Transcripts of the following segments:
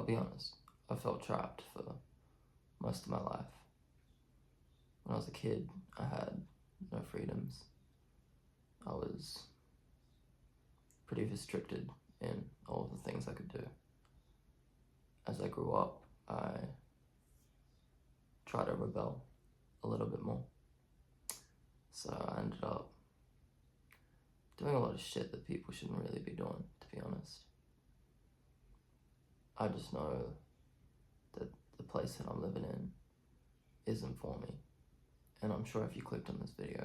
I'll be honest, I felt trapped for most of my life. When I was a kid, I had no freedoms. I was pretty restricted in all of the things I could do. As I grew up, I tried to rebel a little bit more. So I ended up doing a lot of shit that people shouldn't really be doing, to be honest. I just know that the place that I'm living in isn't for me. And I'm sure if you clicked on this video,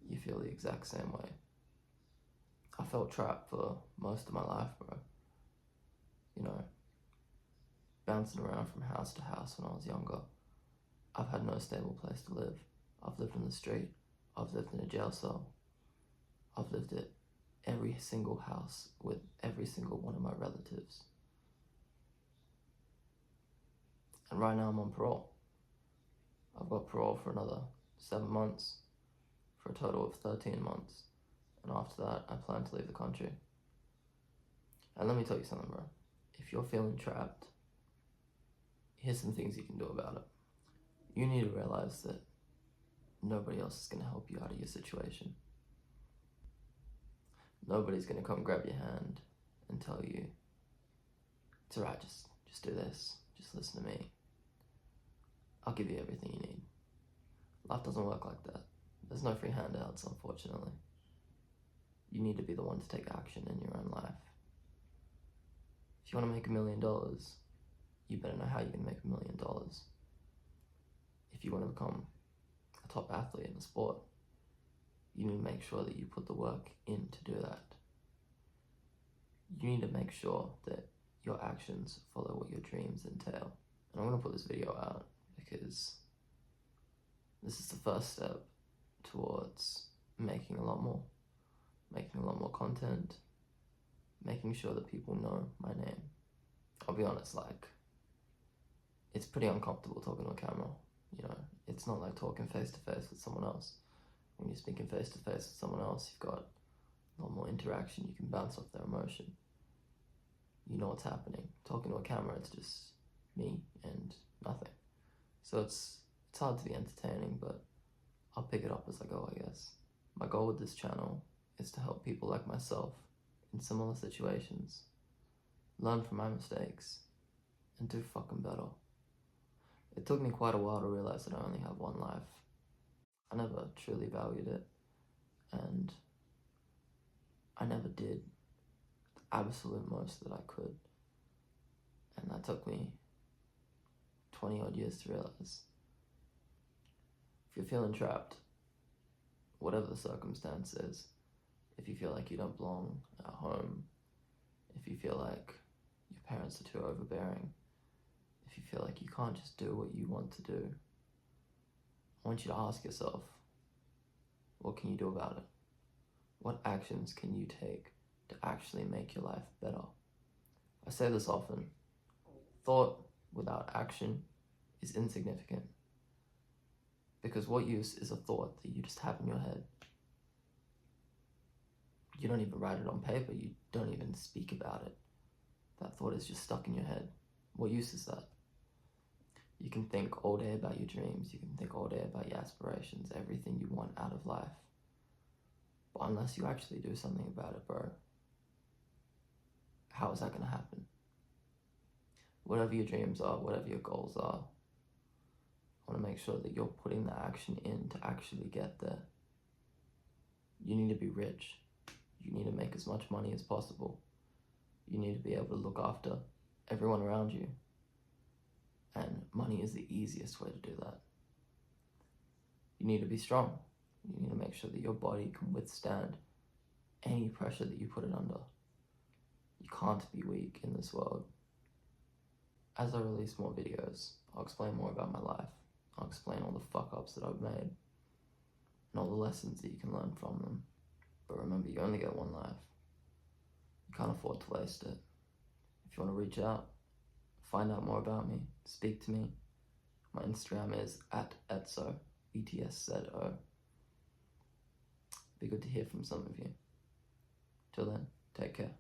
you feel the exact same way. I felt trapped for most of my life, bro. You know, bouncing around from house to house when I was younger. I've had no stable place to live. I've lived in the street. I've lived in a jail cell. I've lived at every single house with every single one of my relatives. And right now I'm on parole. I've got parole for another 7 months, for a total of 13 months. And after that, I plan to leave the country. And let me tell you something, bro. If you're feeling trapped, here's some things you can do about it. You need to realize that nobody else is going to help you out of your situation. Nobody's going to come grab your hand and tell you, it's alright, just do this, just listen to me. I'll give you everything you need. Life doesn't work like that. There's no free handouts, unfortunately. You need to be the one to take action in your own life. If you want to make $1 million, you better know how you're going to make $1 million. If you want to become a top athlete in a sport, you need to make sure that you put the work in to do that. You need to make sure that your actions follow what your dreams entail. And I'm going to put this video out because this is the first step towards making a lot more content, making sure that people know my name. I'll be honest, it's pretty uncomfortable talking to a camera, you know. It's not like talking face to face with someone else. When you're speaking face to face with someone else, you've got a lot more interaction, you can bounce off their emotion. You know what's happening. Talking to a camera, it's just me and nothing. So it's hard to be entertaining, but I'll pick it up as I go, I guess. My goal with this channel is to help people like myself in similar situations learn from my mistakes and do fucking better. It took me quite a while to realize that I only have one life. I never truly valued it, and I never did the absolute most that I could. And that took me 20 odd years to realize. If you're feeling trapped, whatever the circumstance is, if you feel like you don't belong at home, if you feel like your parents are too overbearing, if you feel like you can't just do what you want to do, I want you to ask yourself, what can you do about it? What actions can you take to actually make your life better? I say this often, thought without action is insignificant. Because what use is a thought that you just have in your head? You don't even write it on paper, you don't even speak about it. That thought is just stuck in your head. What use is that? You can think all day about your dreams, you can think all day about your aspirations, everything you want out of life. But unless you actually do something about it, bro, how is that going to happen? Whatever your dreams are, whatever your goals are, I want to make sure that you're putting the action in to actually get there. You need to be rich. You need to make as much money as possible. You need to be able to look after everyone around you. And money is the easiest way to do that. You need to be strong. You need to make sure that your body can withstand any pressure that you put it under. You can't be weak in this world. As I release more videos, I'll explain more about my life. I'll explain all the fuck-ups that I've made and all the lessons that you can learn from them. But remember, you only get one life. You can't afford to waste it. If you want to reach out, find out more about me, speak to me, my Instagram is @etzo, ETSZO. Be good to hear from some of you. Till then, take care.